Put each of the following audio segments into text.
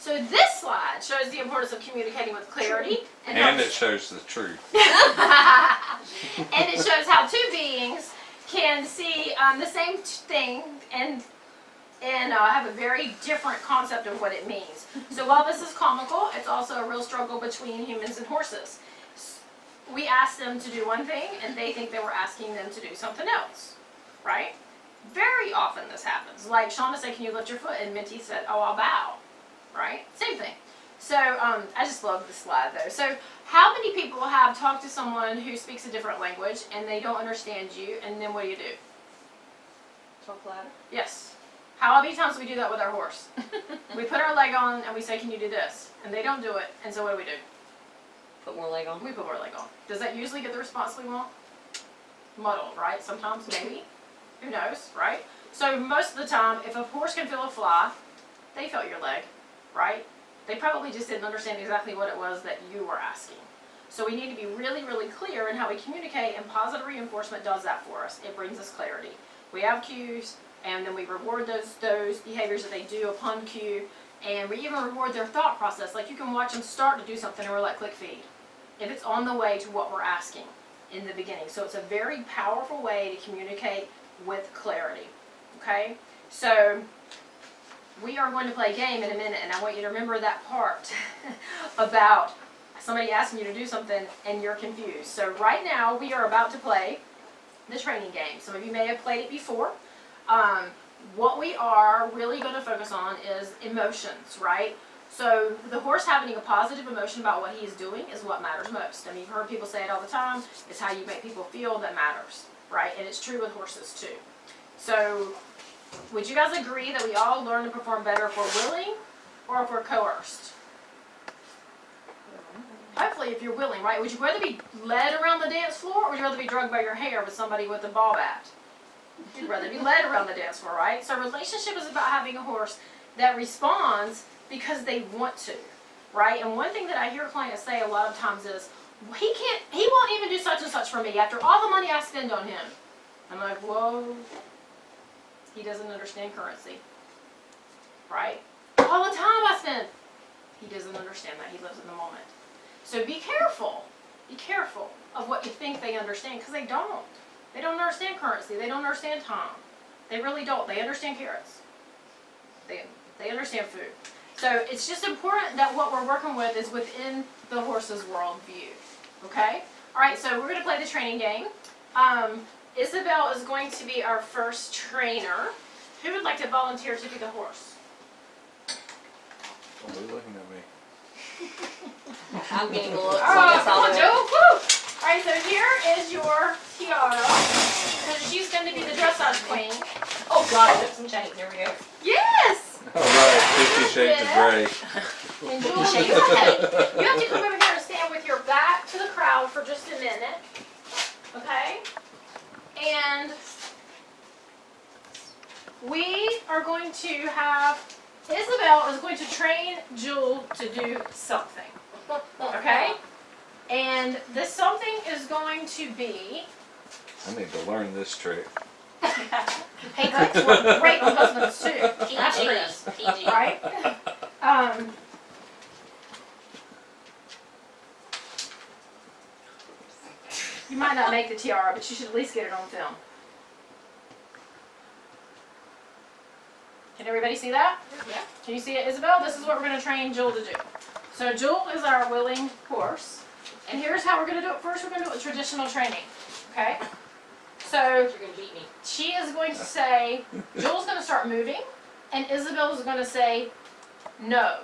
So this slide shows the importance of communicating with clarity. And it shows the truth. And it shows how two beings can see the same thing and have a very different concept of what it means. So while this is comical, it's also a real struggle between humans and horses. We asked them to do one thing, and they think that we're asking them to do something else, right? Very often this happens. Like Shauna said, can you lift your foot? And Minty said, oh, I'll bow, right? Same thing. So I just love this slide though. So how many people have talked to someone who speaks a different language and they don't understand you, and then what do you do? Talk louder? Yes. How many times do we do that with our horse? We put our leg on and we say, can you do this? And they don't do it, and so what do? Put more leg on? We put more leg on. Does that usually get the response we want? Muddled, right? Sometimes, maybe. Who knows, right? So most of the time, if a horse can feel a fly, they felt your leg, right? They probably just didn't understand exactly what it was that you were asking. So we need to be really, really clear in how we communicate, and positive reinforcement does that for us. It brings us clarity. We have cues, and then we reward those behaviors that they do upon cue, and we even reward their thought process. Like you can watch them start to do something and we're like, click feed, if it's on the way to what we're asking in the beginning. So it's a very powerful way to communicate with clarity, okay? So we are going to play a game in a minute, and I want you to remember that part about somebody asking you to do something and you're confused. So right now we are about to play the training game. Some of you may have played it before. What we are really going to focus on is emotions, right? So the horse having a positive emotion about what he is doing is what matters most. I mean, you've heard people say it all the time. It's how you make people feel that matters, right? And it's true with horses too. So would you guys agree that we all learn to perform better if we're willing or if we're coerced? Hopefully if you're willing, right? Would you rather be led around the dance floor, or would you rather be drugged by your hair with somebody with a ball bat? You'd rather be led around the dance floor, right? So relationship is about having a horse that responds because they want to, right? And one thing that I hear clients say a lot of times is, he won't even do such and such for me after all the money I spend on him. I'm like, whoa, he doesn't understand currency, right? All the time I spend. He doesn't understand that. He lives in the moment. So be careful of what you think they understand, because they don't. They don't understand currency. They don't understand time. They really don't. They understand carrots. They understand food. So it's just important that what we're working with is within the horse's worldview. Okay? All right, so we're going to play the training game. Isabel is going to be our first trainer. Who would like to volunteer to be the horse? Don't be looking at me. I'm getting a look, so Oh, I guess come I'll on, do Joe. it. Woo! All right, so here is your tiara, because she's going to be the dressage queen. Oh God, I took some change. There we go. Yes! All right, 50 Shades of Grey. And Jules, you have to come over here and stand with your back to the crowd for just a minute. Okay? And we are going to have, Isabel is going to train Jules to do something. Okay? And this something is going to be, I need to learn this trick. hey, cooks work great on husbands too. That's Chris, PG. right? You might not make the tiara, but you should at least get it on film. Can everybody see that? Yeah. Can you see it, Isabel? This is what we're going to train Jewel to do. So Jewel is our willing horse. And here's how we're going to do it. First, we're going to do a traditional training. Okay? So You're going to beat me. she is going to say, Jewel's going to start moving, and Isabel is going to say no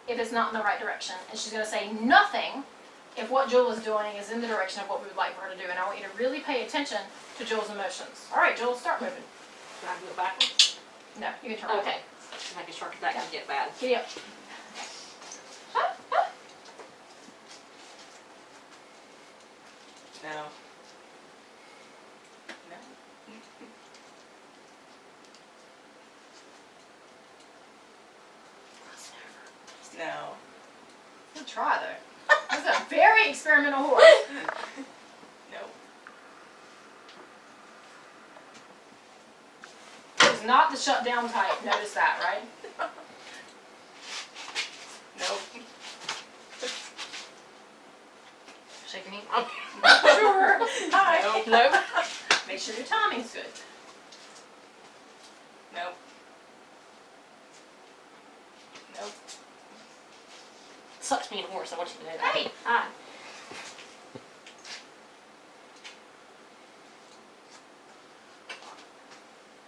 if it's not in the right direction. And she's going to say nothing if what Jewel is doing is in the direction of what we would like for her to do. And I want you to really pay attention to Jewel's emotions. All right, Jewel, start moving. Can I do it backwards? No, you can turn. Okay. If I can start that can get bad. Giddy up. No. No. Good try, though. This is a very experimental horse. No. It's not the shut down type. Notice that, right? Nope. Make sure your timing's good. Nope. Nope. Sucks being a horse. I want you to know that. Hey. Hi.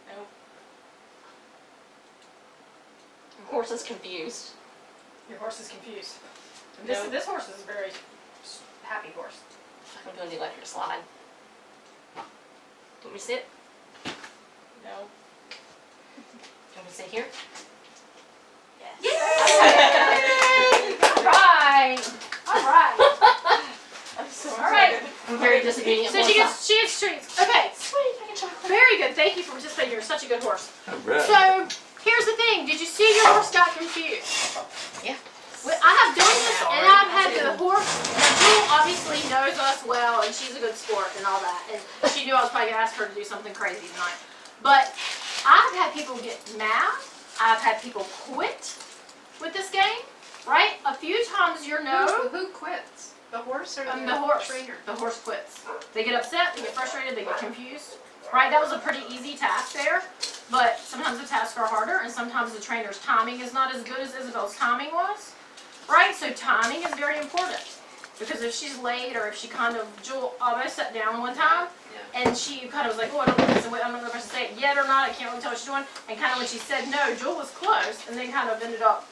Nope. Horse is confused. Your horse is confused. Nope. This horse is a very happy horse. I'm doing the electric slide. Want me to sit? No. Want me to sit here? Yay! Alright. Alright. I'm so Alright. I'm very disobedient. So she gets treats. Okay. Sweet, I can chocolate. Very good. Thank you for participating. You're such a good horse. Alright. So here's the thing. Did you see your horse got confused? Yeah. Well, I have done this, and I've had the horse. Now, Jewel obviously knows us well, and she's a good sport and all that. And she knew I was probably gonna ask her to do something crazy tonight. But I've had people get mad. I've had people quit with this game. Right? A few times you're Who quits? The horse or the horse. trainer? The horse quits. They get upset. They get frustrated. They get confused. Right? That was a pretty easy task there. But sometimes the tasks are harder, and sometimes the trainer's timing is not as good as Isabel's timing was. Right, so timing is very important, because if she's late or if she kind of, Jewel almost sat down one time, and she kind of was like, oh, I don't know if I should say it yet or not, I can't really tell what she's doing, and kind of when she said no, Jewel was close, and then kind of ended up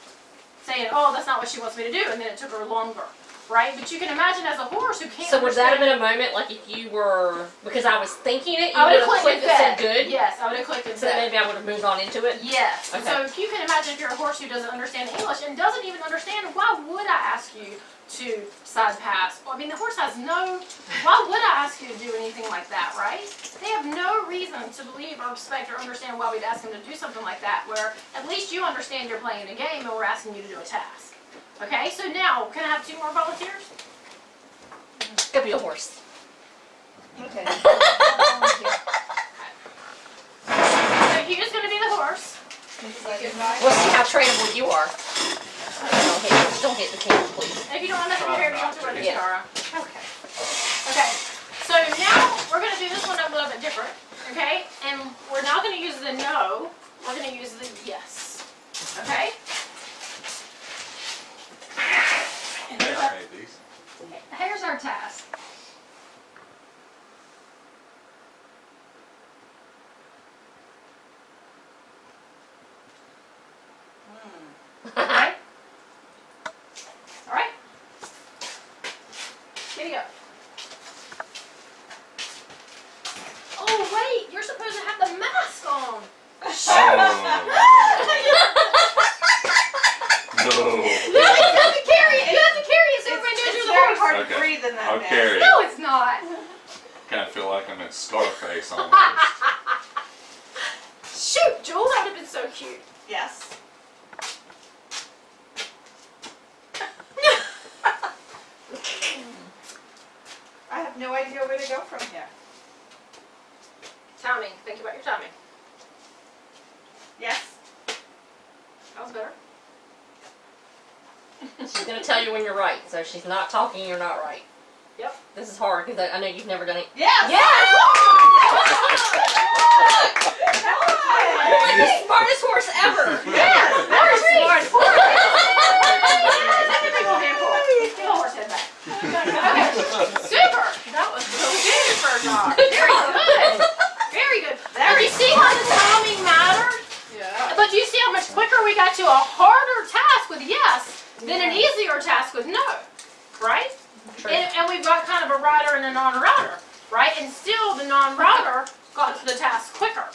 saying, oh, that's not what she wants me to do, and then it took her longer, right? But you can imagine as a horse who can't So would that have understand- been a moment, like if you were, because I was thinking it, you I would would have have clicked and said good? Yes, I would have clicked and So said. maybe I would have moved on into it? Yes. Okay. So if you can imagine if you're a horse who doesn't understand English and doesn't even understand, why would I ask you to side pass? Well, I mean, the horse has no, why would I ask you to do anything like that, right? They have no reason to believe or respect or understand why we'd ask them to do something like that, where at least you understand you're playing a game and we're asking you to do a task. Okay, so now, can I have 2 more volunteers? Could be a horse. Okay. So Hugh's going to be the horse. We'll see how trainable you are. Don't hit the camera, please. And if you don't want nothing in your hair, you don't have to wear this, Yeah. Tara. Okay. Okay, so now we're going to do this one a little bit different, okay? And we're not going to use the no, we're going to use the yes, okay? And Yeah, I hate these. here's our task. Alright? Alright? Giddy up. Oh wait, you're supposed to have the mask on. Oh, no. No, you have to carry it. You have to carry it so everybody knows It's you're the very horse. hard Okay. to breathe in that I'll mask. carry it. No, it's not. Kind of feel like I'm in Scarface almost. Shoot, Joel, that would have been so cute. Yes. I have no idea where to go from here. Timing. Think about your timing. Yes. That was better. She's going to tell you when you're right. So if she's not talking, you're not right. Yep. This is hard because I know you've never done it. Yes. Yes! You're like the Nice. smartest horse ever. Yes, Very smart horse. Give a big old handful. Give a horse head back. Okay. Super. That was so super, dog. Very good. Very good. Now, do you see how the timing mattered? Yeah. But do you see how much quicker we got to a harder task with yes than an easier task with no? Right? True. And we've got kind of a rider and a non-rider, right? And still the non-rider got to the task quicker.